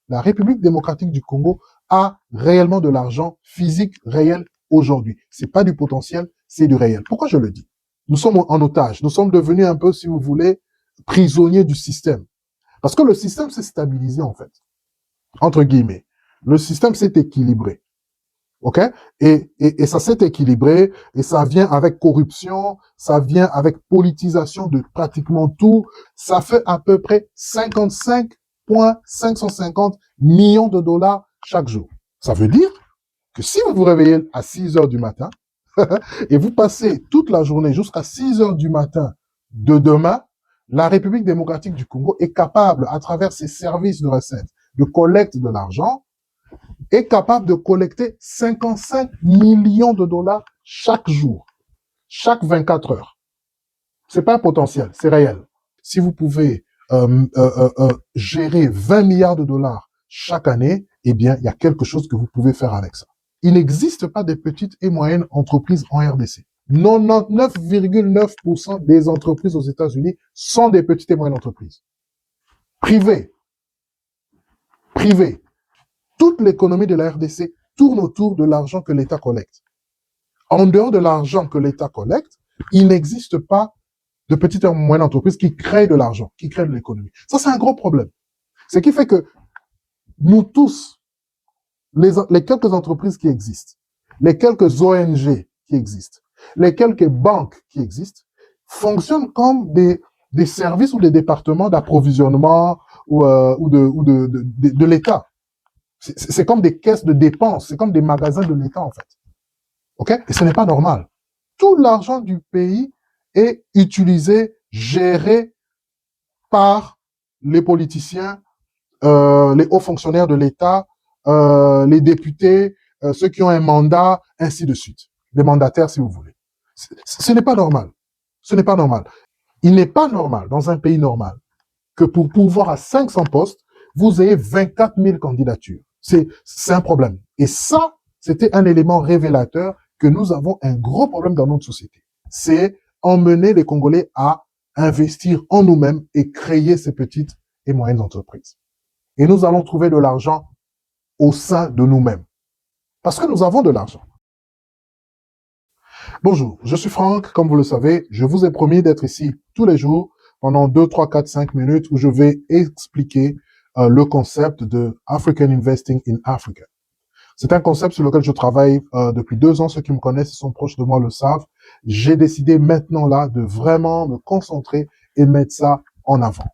La République démocratique du Congo a réellement de l'argent physique réel aujourd'hui. C'est pas du potentiel, c'est du réel. Pourquoi je le dis? Nous sommes en otage. Nous sommes devenus un peu, si vous voulez, prisonniers du système. Parce que le système s'est stabilisé, en fait. Entre guillemets. Le système s'est équilibré. OK? Et ça s'est équilibré, et ça vient avec corruption, ça vient avec politisation de pratiquement tout. Ça fait à peu près 55,550 millions de dollars chaque jour. Ça veut dire que si vous vous réveillez à 6 heures du matin, et vous passez toute la journée jusqu'à 6 heures du matin de demain, la République démocratique du Congo est capable, à travers ses services de recettes, de collecte de l'argent, est capable de collecter 55 millions de dollars chaque jour, chaque 24 heures. C'est pas un potentiel, c'est réel. Si vous pouvez gérer 20 milliards de dollars chaque année, eh bien, il y a quelque chose que vous pouvez faire avec ça. Il n'existe pas de petites et moyennes entreprises en RDC. 99,9% des entreprises aux États-Unis sont des petites et moyennes entreprises. Privées. Privées. Toute l'économie de la RDC tourne autour de l'argent que l'État collecte. En dehors de l'argent que l'État collecte, il n'existe pas de petites et moyennes entreprises qui créent de l'argent, qui créent de l'économie. Ça, c'est un gros problème. Ce qui fait que nous tous, les quelques entreprises qui existent, les quelques ONG qui existent, les quelques banques qui existent, fonctionnent comme des services ou des départements d'approvisionnement ou de l'État. C'est comme des caisses de dépenses, c'est comme des magasins de l'État, en fait. OK? Et ce n'est pas normal. Tout l'argent du pays est utilisé, géré par les politiciens, les hauts fonctionnaires de l'État, les députés, ceux qui ont un mandat, ainsi de suite. Les mandataires, si vous voulez. Ce n'est pas normal. Ce n'est pas normal. Il n'est pas normal, dans un pays normal, que pour pouvoir à 500 postes, vous ayez 24 000 candidatures. C'est un problème. Et ça, c'était un élément révélateur que nous avons un gros problème dans notre société. C'est emmener les Congolais à investir en nous-mêmes et créer ces petites et moyennes entreprises. Et nous allons trouver de l'argent au sein de nous-mêmes. Parce que nous avons de l'argent. Bonjour, je suis Franck. Comme vous le savez, je vous ai promis d'être ici tous les jours pendant 2, 3, 4, 5 minutes où je vais expliquer le concept de African Investing in Africa. C'est un concept sur lequel je travaille depuis 2 ans. Ceux qui me connaissent et sont proches de moi le savent. J'ai décidé maintenant là de vraiment me concentrer et mettre ça en avant.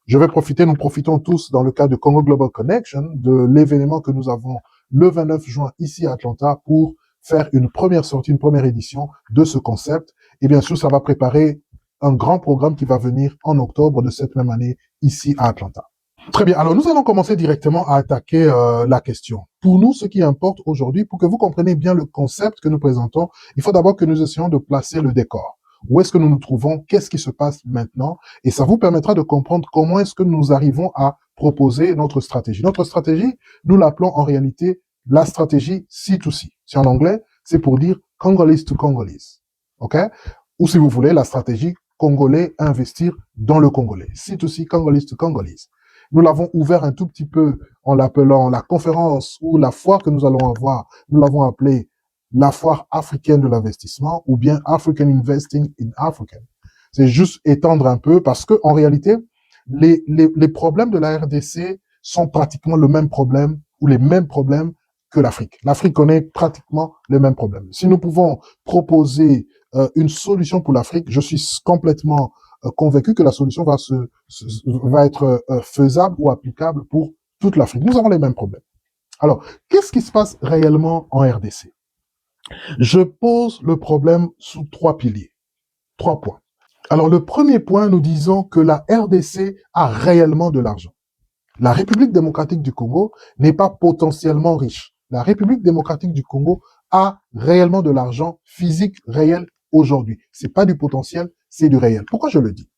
Je vais profiter, nous profitons tous dans le cadre de Congo Global Connection de l'événement que nous avons le 29 juin ici à Atlanta pour faire une première sortie, une première édition de ce concept. Et bien sûr, ça va préparer un grand programme qui va venir en octobre de cette même année ici à Atlanta. Très bien. Alors, nous allons commencer directement à attaquer la question. Pour nous, ce qui importe aujourd'hui, pour que vous compreniez bien le concept que nous présentons, il faut d'abord que nous essayons de placer le décor. Où est-ce que nous nous trouvons? Qu'est-ce qui se passe maintenant? Et ça vous permettra de comprendre comment est-ce que nous arrivons à proposer notre stratégie. Notre stratégie, nous l'appelons en réalité la stratégie C2C. Si en anglais, c'est pour dire Congolese to Congolese. OK? Ou si vous voulez, la stratégie Congolais investir dans le Congolais. C2C, Congolese to Congolese. Nous l'avons ouvert un tout petit peu en l'appelant la conférence ou la foire que nous allons avoir. Nous l'avons appelée la foire africaine de l'investissement ou bien African Investing in Africa. C'est juste étendre un peu parce que en réalité, les problèmes de la RDC sont pratiquement le même problème ou les mêmes problèmes que l'Afrique. L'Afrique connaît pratiquement les mêmes problèmes. Si nous pouvons proposer une solution pour l'Afrique, je suis complètement convaincu que la solution va être faisable ou applicable pour toute l'Afrique. Nous avons les mêmes problèmes. Alors, qu'est-ce qui se passe réellement en RDC? Je pose le problème sous 3 piliers, 3 points. Alors, le premier point, nous disons que la RDC a réellement de l'argent. La République démocratique du Congo n'est pas potentiellement riche. La République démocratique du Congo a réellement de l'argent physique réel aujourd'hui. C'est pas du potentiel, c'est du réel. Pourquoi je le dis?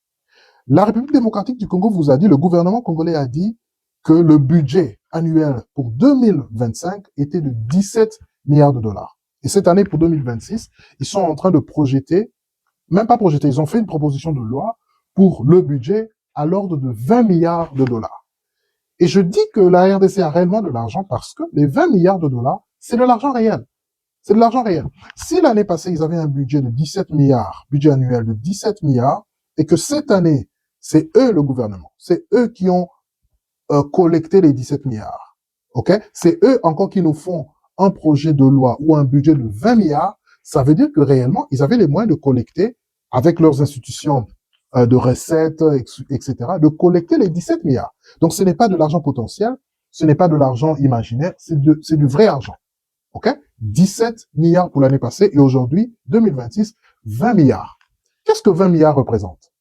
La République démocratique du Congo vous a dit, le gouvernement congolais a dit que le budget annuel pour 2025 était de 17 milliards de dollars. Et cette année, pour 2026, ils sont en train de projeter, même pas projeter, ils ont fait une proposition de loi pour le budget à l'ordre de 20 milliards de dollars. Et je dis que la RDC a réellement de l'argent parce que les 20 milliards de dollars, c'est de l'argent réel. C'est de l'argent réel. Si l'année passée, ils avaient un budget de 17 milliards, budget annuel de 17 milliards, et que cette année, c'est eux le gouvernement, c'est eux qui ont collecté les 17 milliards, ok? C'est eux encore qui nous font un projet de loi ou un budget de 20 milliards, ça veut dire que réellement, ils avaient les moyens de collecter avec leurs institutions de recettes, etc., de collecter les 17 milliards. Donc, ce n'est pas de l'argent potentiel, ce n'est pas de l'argent imaginaire, c'est du vrai argent. OK? 17 milliards pour l'année passée et aujourd'hui, 2026, 20 milliards. Qu'est-ce que 20 milliards représente?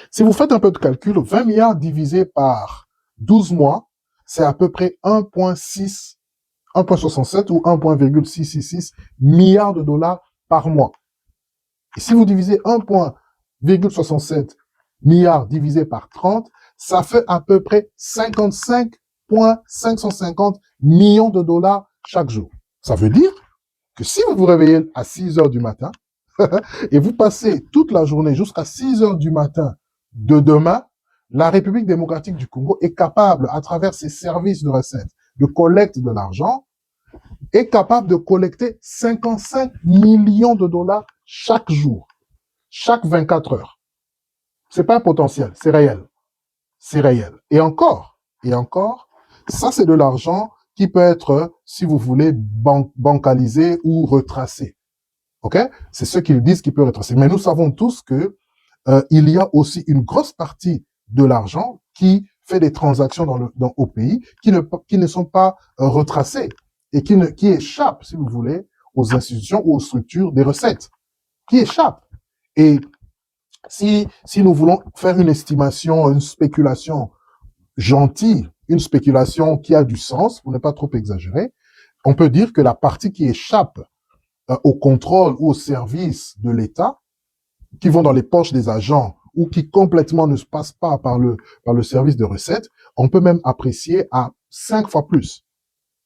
Si vous faites un peu de calcul, 20 milliards divisé par 12 mois, c'est à peu près 1,6, 1,67 ou 1,666 milliards de dollars par mois. Et si vous divisez 1,67 milliards divisé par 30, ça fait à peu près 55,550 millions de dollars chaque jour. Ça veut dire que si vous vous réveillez à 6 heures du matin et vous passez toute la journée jusqu'à 6 heures du matin de demain, la République démocratique du Congo est capable, à travers ses services de recettes, de collecte de l'argent, est capable de collecter 55 millions de dollars chaque jour, chaque 24 heures. C'est pas un potentiel, c'est réel. C'est réel. Et encore, ça c'est de l'argent qui peut être, si vous voulez, bancalisé ou retracé. OK? C'est ce qu'ils disent qui peut retracer. Mais nous savons tous que il y a aussi une grosse partie de l'argent qui fait des transactions au pays qui ne sont pas retracées et qui échappent, si vous voulez, aux institutions ou aux structures des recettes, qui échappent. Et si nous voulons faire une estimation, une spéculation gentille, une spéculation qui a du sens, pour ne pas trop exagérer, on peut dire que la partie qui échappe au contrôle ou au service de l'État, qui vont dans les poches des agents ou qui complètement ne se passent pas par le service de recettes, on peut même apprécier à 5 fois plus.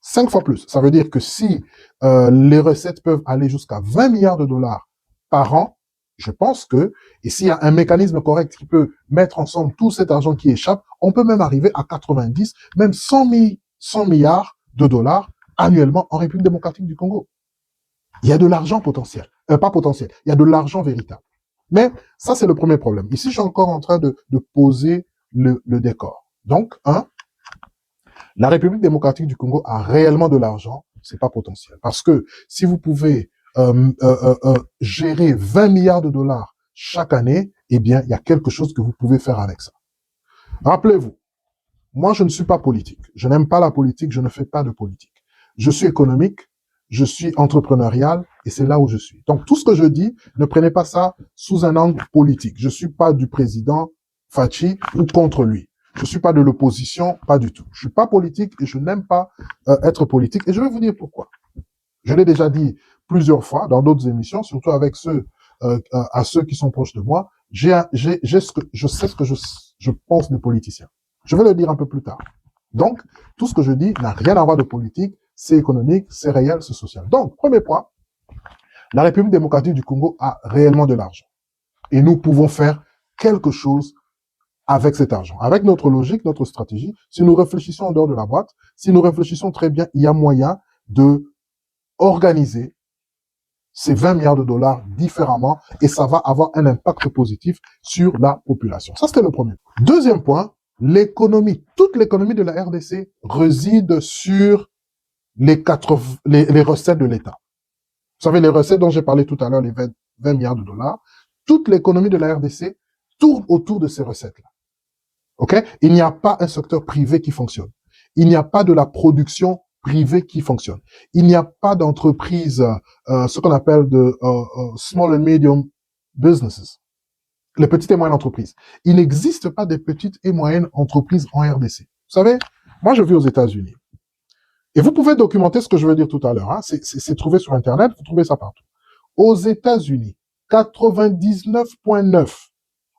5 fois plus. Ça veut dire que si les recettes peuvent aller jusqu'à 20 milliards de dollars par an, je pense que, et s'il y a un mécanisme correct qui peut mettre ensemble tout cet argent qui échappe, on peut même arriver à 90, même 100 milliards de dollars annuellement en République démocratique du Congo. Il y a de l'argent potentiel. Pas potentiel, il y a de l'argent véritable. Mais ça, c'est le premier problème. Ici, je suis encore en train de poser le décor. Donc, la République démocratique du Congo a réellement de l'argent, c'est pas potentiel. Parce que si vous pouvez gérer 20 milliards de dollars chaque année, eh bien, il y a quelque chose que vous pouvez faire avec ça. Rappelez-vous, moi, je ne suis pas politique. Je n'aime pas la politique, je ne fais pas de politique. Je suis économique, je suis entrepreneurial, et c'est là où je suis. Donc, tout ce que je dis, ne prenez pas ça sous un angle politique. Je suis pas du président Fachi ou contre lui. Je suis pas de l'opposition, pas du tout. Je suis pas politique et je n'aime pas être politique. Et je vais vous dire pourquoi. Je l'ai déjà dit plusieurs fois dans d'autres émissions, surtout avec à ceux qui sont proches de moi. Je sais ce que je pense des politiciens. Je vais le dire un peu plus tard. Donc, tout ce que je dis n'a rien à voir de politique, c'est économique, c'est réel, c'est social. Donc, premier point, la République démocratique du Congo a réellement de l'argent. Et nous pouvons faire quelque chose avec cet argent. Avec notre logique, notre stratégie, si nous réfléchissons en dehors de la boîte, si nous réfléchissons très bien, il y a moyen de organiser ces 20 milliards de dollars différemment et ça va avoir un impact positif sur la population. Ça, c'était le premier. Deuxième point, l'économie. Toute l'économie de la RDC réside sur les recettes de l'État. Vous savez, les recettes dont j'ai parlé tout à l'heure, les 20 milliards de dollars, toute l'économie de la RDC tourne autour de ces recettes-là. OK? Il n'y a pas un secteur privé qui fonctionne. Il n'y a pas de la production privée qui fonctionne. Il n'y a pas d'entreprise, ce qu'on appelle de small and medium businesses, les petites et moyennes entreprises. Il n'existe pas de petites et moyennes entreprises en RDC. Vous savez, moi je vis aux États-Unis. Et vous pouvez documenter ce que je veux dire tout à l'heure. Hein. C'est trouvé sur Internet, vous trouvez ça partout. Aux États-Unis, 99,9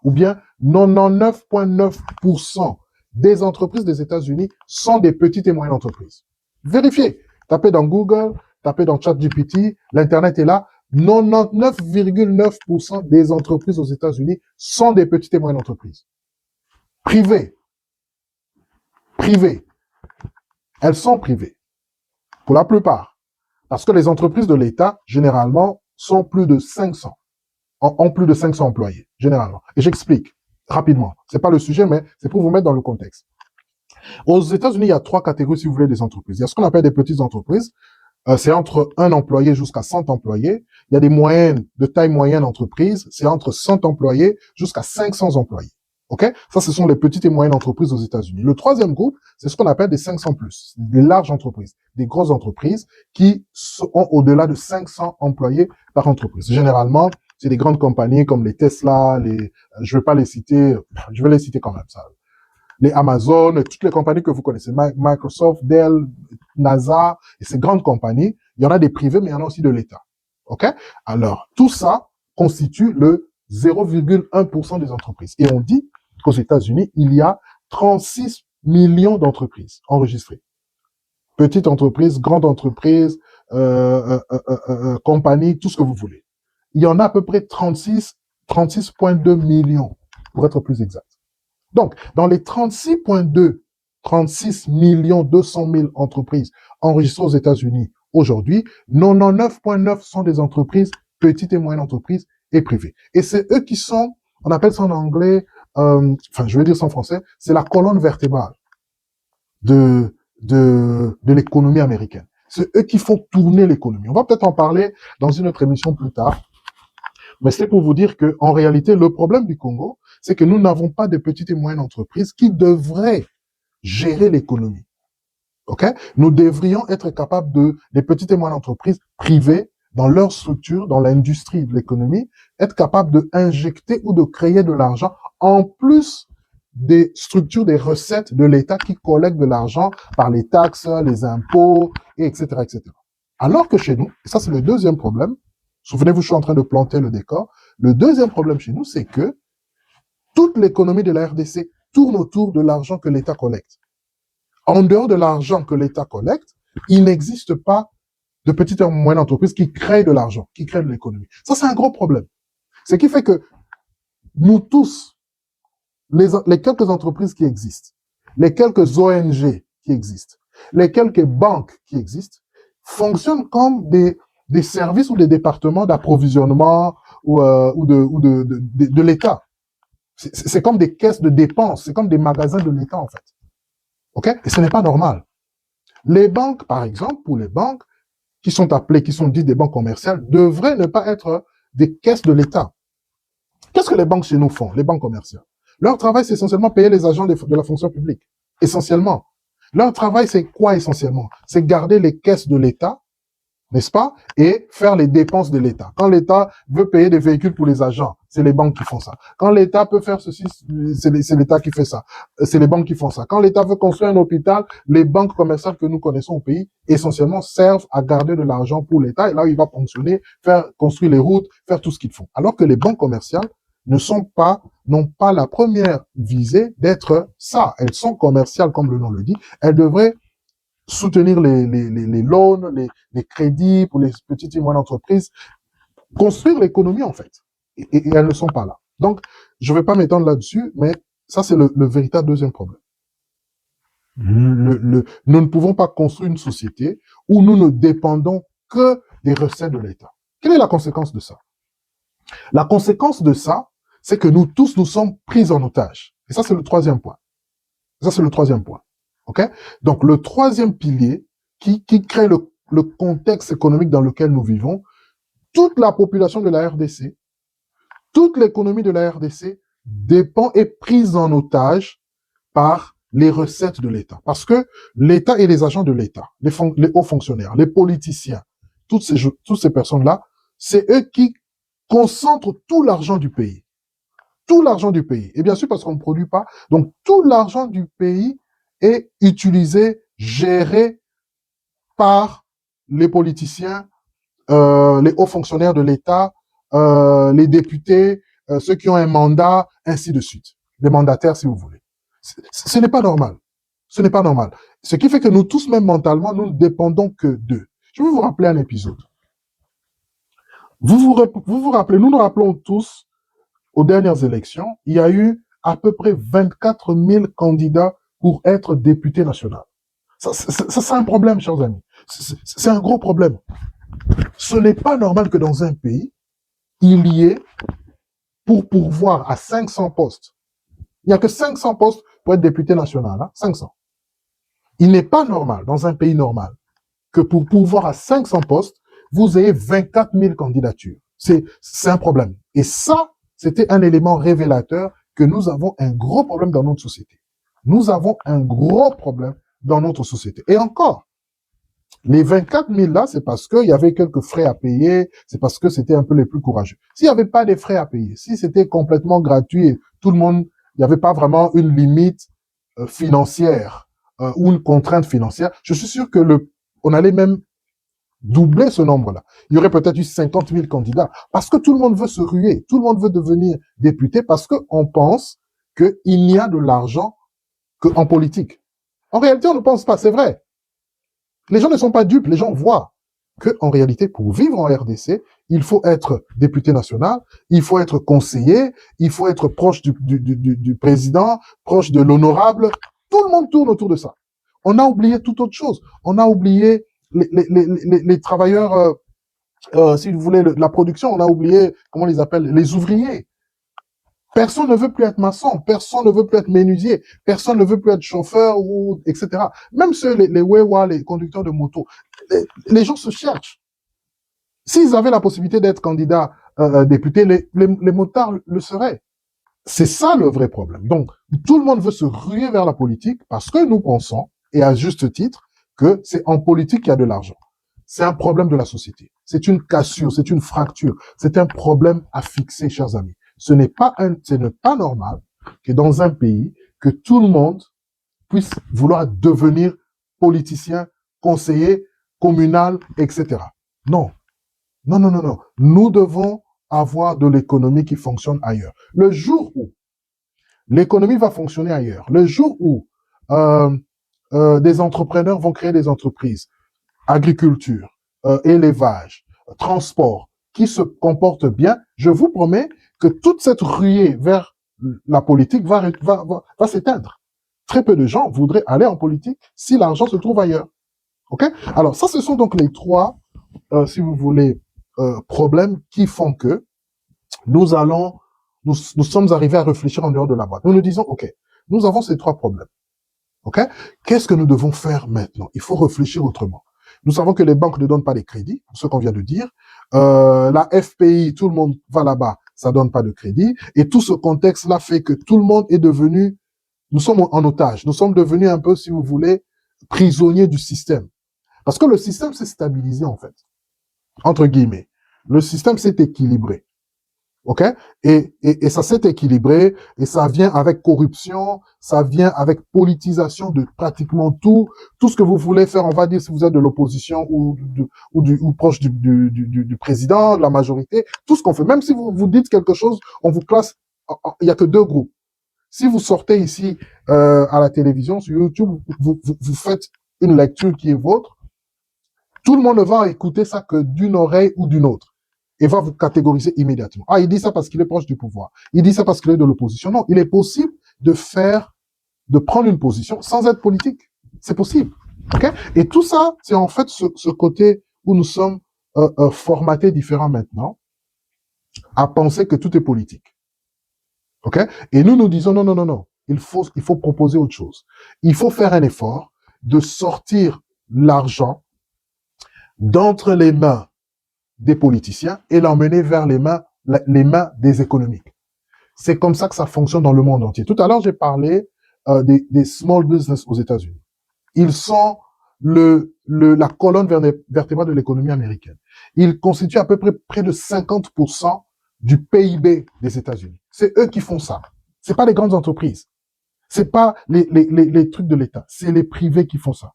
ou bien 99,9% des entreprises des États-Unis sont des petites et moyennes entreprises. Vérifiez. Tapez dans Google, tapez dans ChatGPT, l'Internet est là. 99,9% des entreprises aux États-Unis sont des petites et moyennes entreprises. Privées. privées. Elles sont privées, pour la plupart. Parce que les entreprises de l'État, généralement, sont plus de 500, ont plus de 500 employés, généralement. Et j'explique rapidement. C'est pas le sujet, mais c'est pour vous mettre dans le contexte. Aux États-Unis, il y a 3 catégories, si vous voulez, des entreprises. Il y a ce qu'on appelle des petites entreprises. C'est entre 1 employé jusqu'à 100 employés. Il y a des moyennes, de taille moyenne entreprises. C'est entre 100 employés jusqu'à 500 employés. OK? Ça, ce sont les petites et moyennes entreprises aux États-Unis. Le troisième groupe, c'est ce qu'on appelle des 500+, des larges entreprises, des grosses entreprises qui sont au-delà de 500 employés par entreprise. Généralement, c'est des grandes compagnies comme les Tesla, je vais pas les citer, je vais les citer quand même, ça. Les Amazon, toutes les compagnies que vous connaissez, Microsoft, Dell, NASA, et ces grandes compagnies, il y en a des privés, mais il y en a aussi de l'État. OK? Alors, tout ça constitue le 0,1% des entreprises. Et on dit qu'aux États-Unis, il y a 36 millions d'entreprises enregistrées. Petites entreprises, grandes entreprises, compagnies, tout ce que vous voulez. Il y en a à peu près 36,2 millions, pour être plus exact. Donc, dans les 36 millions 200 000 entreprises enregistrées aux États-Unis aujourd'hui, 99,9 sont des entreprises, petites et moyennes entreprises et privées. Et c'est eux qui sont, on appelle ça en anglais, je vais dire ça en français, c'est la colonne vertébrale de l'économie américaine. C'est eux qui font tourner l'économie. On va peut-être en parler dans une autre émission plus tard. Mais c'est pour vous dire que, en réalité, le problème du Congo, c'est que nous n'avons pas de petites et moyennes entreprises qui devraient gérer l'économie. OK? Nous devrions être capables les petites et moyennes entreprises privées, dans leur structure, dans l'industrie de l'économie, être capables d'injecter ou de créer de l'argent en plus des structures, des recettes de l'État qui collectent de l'argent par les taxes, les impôts, etc., etc. Alors que chez nous, et ça c'est le deuxième problème, souvenez-vous, je suis en train de planter le décor. Le deuxième problème chez nous, c'est que toute l'économie de la RDC tourne autour de l'argent que l'État collecte. En dehors de l'argent que l'État collecte, il n'existe pas de petites et moyennes entreprises qui créent de l'argent, qui créent de l'économie. Ça, c'est un gros problème. Ce qui fait que nous tous, les quelques entreprises qui existent, les quelques ONG qui existent, les quelques banques qui existent, fonctionnent comme des services ou des départements d'approvisionnement ou de l'État. C'est comme des caisses de dépenses, c'est comme des magasins de l'État en fait. OK? Et ce n'est pas normal. Les banques, par exemple, pour les banques qui sont appelées, qui sont dites des banques commerciales, devraient ne pas être des caisses de l'État. Qu'est-ce que les banques chez nous font, les banques commerciales? Leur travail, c'est essentiellement payer les agents de la fonction publique. Essentiellement. Leur travail, c'est quoi essentiellement? C'est garder les caisses de l'État, n'est-ce pas? Et faire les dépenses de l'État. Quand l'État veut payer des véhicules pour les agents, c'est les banques qui font ça. Quand l'État peut faire ceci, c'est l'État qui fait ça. C'est les banques qui font ça. Quand l'État veut construire un hôpital, les banques commerciales que nous connaissons au pays, essentiellement, servent à garder de l'argent pour l'État. Et là, il va fonctionner, faire construire les routes, faire tout ce qu'ils font. Alors que les banques commerciales n'ont pas la première visée d'être ça. Elles sont commerciales, comme le nom le dit. Elles devraient soutenir les loans, les crédits pour les petites et moyennes entreprises, construire l'économie en fait. Et elles ne sont pas là. Donc, je ne vais pas m'étendre là-dessus, mais ça c'est le véritable deuxième problème. Nous ne pouvons pas construire une société où nous ne dépendons que des recettes de l'État. Quelle est la conséquence de ça? La conséquence de ça, c'est que nous tous, nous sommes pris en otage. Et ça, c'est le troisième point. Ça, c'est le troisième point. OK? Donc, le troisième pilier qui crée le contexte économique dans lequel nous vivons, toute la population de la RDC, toute l'économie de la RDC dépend, est prise en otage par les recettes de l'État. Parce que l'État et les agents de l'État, les hauts fonctionnaires, les politiciens, toutes ces personnes-là, c'est eux qui concentrent tout l'argent du pays. Tout l'argent du pays. Et bien sûr, parce qu'on ne produit pas. Donc, tout l'argent du pays est utilisé, géré par les politiciens, les hauts fonctionnaires de l'État, les députés, ceux qui ont un mandat, ainsi de suite. Les mandataires, si vous voulez. Ce n'est pas normal. Ce n'est pas normal. Ce qui fait que nous tous, même mentalement, nous ne dépendons que d'eux. Je vais vous rappeler un épisode. Vous vous rappelez, nous nous rappelons tous, aux dernières élections, il y a eu à peu près 24 000 candidats pour être député national. Ça, c'est un problème, chers amis. C'est un gros problème. Ce n'est pas normal que dans un pays, il y ait, pour pourvoir à 500 postes, il n'y a que 500 postes pour être député national, hein, 500. Il n'est pas normal, dans un pays normal, que pour pourvoir à 500 postes, vous ayez 24 000 candidatures. C'est un problème. Et ça, c'était un élément révélateur que nous avons un gros problème dans notre société. Nous avons un gros problème dans notre société. Et encore, les 24 000 là, c'est parce qu'il y avait quelques frais à payer, c'est parce que c'était un peu les plus courageux. S'il n'y avait pas des frais à payer, si c'était complètement gratuit et tout le monde, il n'y avait pas vraiment une limite financière ou une contrainte financière, je suis sûr que on allait même doubler ce nombre-là. Il y aurait peut-être eu 50 000 candidats parce que tout le monde veut se ruer, tout le monde veut devenir député parce qu'on pense qu'il n'y a de l'argent qu'en politique. En réalité, on ne pense pas, c'est vrai. Les gens ne sont pas dupes, les gens voient qu'en réalité, pour vivre en RDC, il faut être député national, il faut être conseiller, il faut être proche du président, proche de l'honorable. Tout le monde tourne autour de ça. On a oublié toute autre chose. On a oublié les travailleurs, si vous voulez, la production, on a oublié, comment on les appelle, les ouvriers. Personne ne veut plus être maçon, personne ne veut plus être menuisier, personne ne veut plus être chauffeur, ou etc. Même ceux, les wewa, les conducteurs de moto, les gens se cherchent. S'ils avaient la possibilité d'être candidats députés, les motards le seraient. C'est ça le vrai problème. Donc, tout le monde veut se ruer vers la politique parce que nous pensons, et à juste titre, que c'est en politique qu'il y a de l'argent. C'est un problème de la société. C'est une cassure, c'est une fracture. C'est un problème à fixer, chers amis. Ce n'est pas normal que dans un pays, que tout le monde puisse vouloir devenir politicien, conseiller, communal, etc. Non. Non, non, non, non. Nous devons avoir de l'économie qui fonctionne ailleurs. Le jour où l'économie va fonctionner ailleurs, le jour où des entrepreneurs vont créer des entreprises, agriculture, élevage, transport, qui se comportent bien, je vous promets que toute cette ruée vers la politique va s'éteindre. Très peu de gens voudraient aller en politique si l'argent se trouve ailleurs. OK? Alors, ça, ce sont donc les trois, si vous voulez, problèmes qui font que nous sommes arrivés à réfléchir en dehors de la boîte. Nous nous disons, OK, nous avons ces trois problèmes. OK? Qu'est-ce que nous devons faire maintenant? Il faut réfléchir autrement. Nous savons que les banques ne donnent pas les crédits, ce qu'on vient de dire. La FPI, tout le monde va là-bas, ça donne pas de crédit. Et tout ce contexte-là fait que tout le monde est devenu, nous sommes en otage. Nous sommes devenus un peu, si vous voulez, prisonniers du système. Parce que le système s'est stabilisé, en fait. Entre guillemets. Le système s'est équilibré. OK? Et ça s'est équilibré, et ça vient avec corruption, ça vient avec politisation de pratiquement tout ce que vous voulez faire, on va dire, si vous êtes de l'opposition ou proche du président, de la majorité, tout ce qu'on fait. Même si vous dites quelque chose, on vous classe, il y a que deux groupes. Si vous sortez ici, à la télévision, sur YouTube, vous faites une lecture qui est vôtre, tout le monde ne va écouter ça que d'une oreille ou d'une autre. Et va vous catégoriser immédiatement. Ah, il dit ça parce qu'il est proche du pouvoir. Il dit ça parce qu'il est de l'opposition. Non, il est possible de prendre une position sans être politique. C'est possible. OK? Et tout ça, c'est en fait ce côté où nous sommes formatés différents maintenant à penser que tout est politique. OK? Et nous disons non, non, non, non. Il faut proposer autre chose. Il faut faire un effort de sortir l'argent d'entre les mains des politiciens et l'emmener vers les mains des économiques. C'est comme ça que ça fonctionne dans le monde entier. Tout à l'heure, j'ai parlé des small business aux États-Unis. Ils sont la colonne vertébrale de l'économie américaine. Ils constituent à peu près près de 50% du PIB des États-Unis. C'est eux qui font ça. C'est pas les grandes entreprises. C'est pas les trucs de l'État. C'est les privés qui font ça.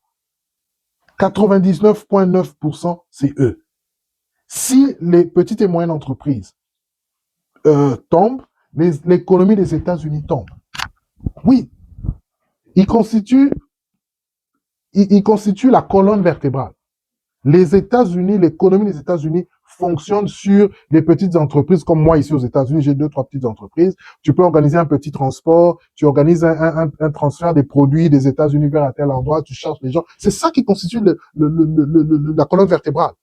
99,9%, c'est eux. Si les petites et moyennes entreprises tombent, l'économie des États-Unis tombe. Oui, ils constituent la colonne vertébrale. Les États-Unis, l'économie des États-Unis fonctionne sur les petites entreprises, comme moi ici aux États-Unis, j'ai 2-3 petites entreprises. Tu peux organiser un petit transport, tu organises un transfert des produits des États-Unis vers un tel endroit, tu charges les gens. C'est ça qui constitue la colonne vertébrale.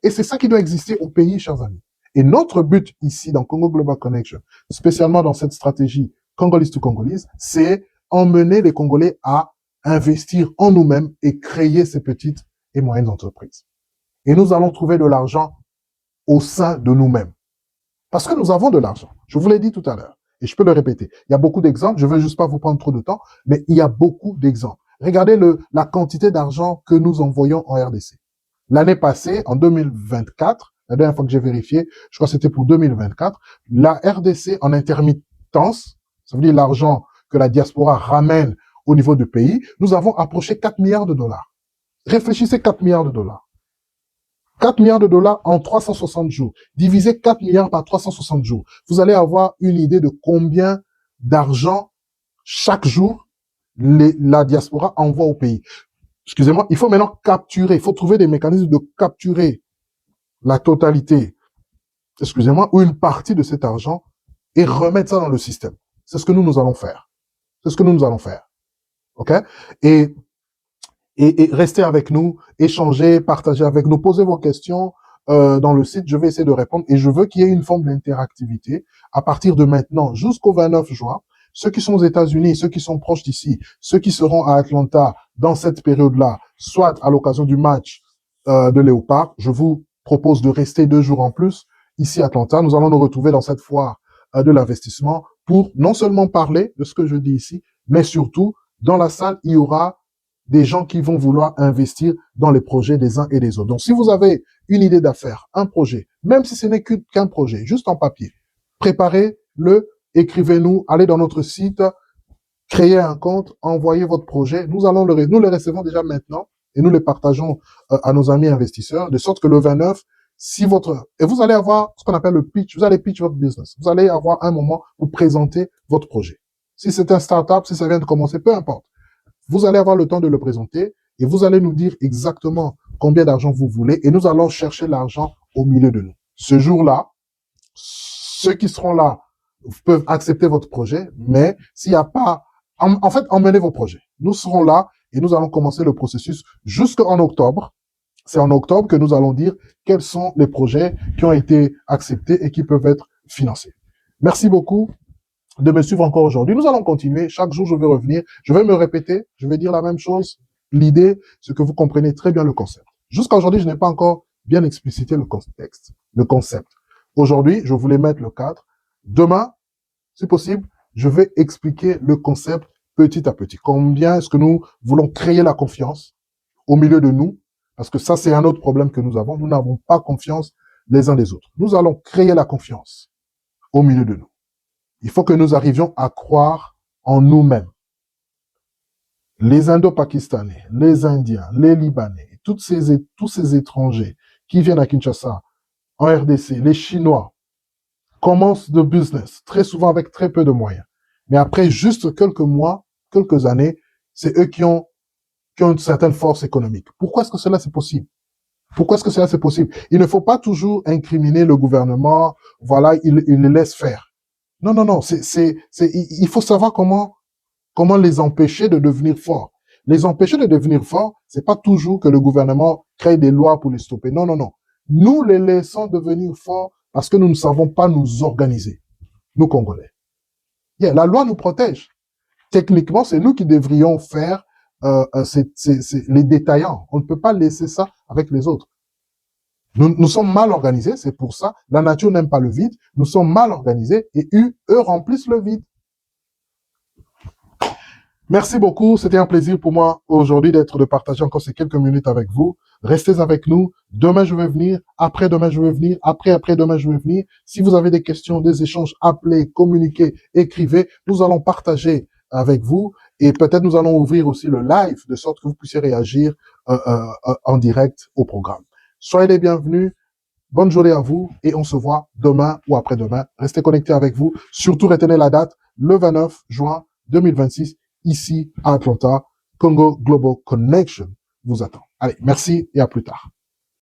Et c'est ça qui doit exister au pays, chers amis. Et notre but ici, dans Congo Global Connection, spécialement dans cette stratégie Congolese to Congolese, c'est emmener les Congolais à investir en nous-mêmes et créer ces petites et moyennes entreprises. Et nous allons trouver de l'argent au sein de nous-mêmes. Parce que nous avons de l'argent. Je vous l'ai dit tout à l'heure. Et je peux le répéter. Il y a beaucoup d'exemples. Je ne veux juste pas vous prendre trop de temps, mais il y a beaucoup d'exemples. Regardez la quantité d'argent que nous envoyons en RDC. L'année passée, en 2024, la dernière fois que j'ai vérifié, je crois que c'était pour 2024, la RDC en intermittence, ça veut dire l'argent que la diaspora ramène au niveau du pays, nous avons approché 4 milliards de dollars. Réfléchissez 4 milliards de dollars. 4 milliards de dollars en 360 jours. Divisez 4 milliards par 360 jours. Vous allez avoir une idée de combien d'argent chaque jour la diaspora envoie au pays. Excusez-moi, il faut maintenant capturer, il faut trouver des mécanismes de capturer la totalité, excusez-moi, ou une partie de cet argent et remettre ça dans le système. C'est ce que nous allons faire. C'est ce que nous allons faire. OK? Et restez avec nous, échangez, partagez avec nous, posez vos questions dans le site. Je vais essayer de répondre et je veux qu'il y ait une forme d'interactivité à partir de maintenant jusqu'au 29 juin. Ceux qui sont aux États-Unis, ceux qui sont proches d'ici, ceux qui seront à Atlanta dans cette période-là, soit à l'occasion du match de Léopard, je vous propose de rester 2 jours en plus ici à Atlanta. Nous allons nous retrouver dans cette foire de l'investissement pour non seulement parler de ce que je dis ici, mais surtout, dans la salle, il y aura des gens qui vont vouloir investir dans les projets des uns et des autres. Donc, si vous avez une idée d'affaires, un projet, même si ce n'est qu'un projet, juste en papier, préparez-le, écrivez-nous, allez dans notre site, créez un compte, envoyez votre projet. Nous les recevons déjà maintenant et nous les partageons à nos amis investisseurs, de sorte que le 29, et vous allez avoir ce qu'on appelle le pitch, vous allez pitch votre business. Vous allez avoir un moment où présenter votre projet. Si c'est un startup, si ça vient de commencer, peu importe. Vous allez avoir le temps de le présenter et vous allez nous dire exactement combien d'argent vous voulez et nous allons chercher l'argent au milieu de nous. Ce jour-là, ceux qui seront là peuvent accepter votre projet, mais s'il n'y a pas, en fait, emmenez vos projets. Nous serons là et nous allons commencer le processus jusqu'en octobre. C'est en octobre que nous allons dire quels sont les projets qui ont été acceptés et qui peuvent être financés. Merci beaucoup de me suivre encore aujourd'hui. Nous allons continuer. Chaque jour, je vais revenir. Je vais me répéter. Je vais dire la même chose. L'idée, c'est que vous comprenez très bien le concept. Jusqu'à aujourd'hui, je n'ai pas encore bien explicité le contexte, le concept. Aujourd'hui, je voulais mettre le cadre. Demain, si possible, je vais expliquer le concept petit à petit. Combien est-ce que nous voulons créer la confiance au milieu de nous? Parce que ça, c'est un autre problème que nous avons. Nous n'avons pas confiance les uns les autres. Nous allons créer la confiance au milieu de nous. Il faut que nous arrivions à croire en nous-mêmes. Les Indo-Pakistanais, les Indiens, les Libanais, tous ces étrangers qui viennent à Kinshasa, en RDC, les Chinois, commencent de business, très souvent avec très peu de moyens. Mais après juste quelques mois, quelques années, c'est eux qui ont une certaine force économique. Pourquoi est-ce que cela c'est possible? Pourquoi est-ce que cela c'est possible? Il ne faut pas toujours incriminer le gouvernement, voilà, il les laisse faire. Non, non, non, il faut savoir comment les empêcher de devenir forts. Les empêcher de devenir forts, c'est pas toujours que le gouvernement crée des lois pour les stopper. Non, non, non. Nous les laissons devenir forts parce que nous ne savons pas nous organiser. Nous, Congolais. Yeah, la loi nous protège. Techniquement, c'est nous qui devrions faire les détaillants. On ne peut pas laisser ça avec les autres. Nous sommes mal organisés, c'est pour ça. La nature n'aime pas le vide. Nous sommes mal organisés et eux remplissent le vide. Merci beaucoup. C'était un plaisir pour moi aujourd'hui de partager encore ces quelques minutes avec vous. Restez avec nous. Demain, je vais venir. Après-demain, je vais venir. Après-demain, je vais venir. Si vous avez des questions, des échanges, appelez, communiquez, écrivez. Nous allons partager avec vous et peut-être nous allons ouvrir aussi le live de sorte que vous puissiez réagir en direct au programme. Soyez les bienvenus. Bonne journée à vous et on se voit demain ou après-demain. Restez connectés avec vous. Surtout retenez la date, le 29 juin 2026, ici à Atlanta. Congo Global Connection vous attend. Allez, merci et à plus tard.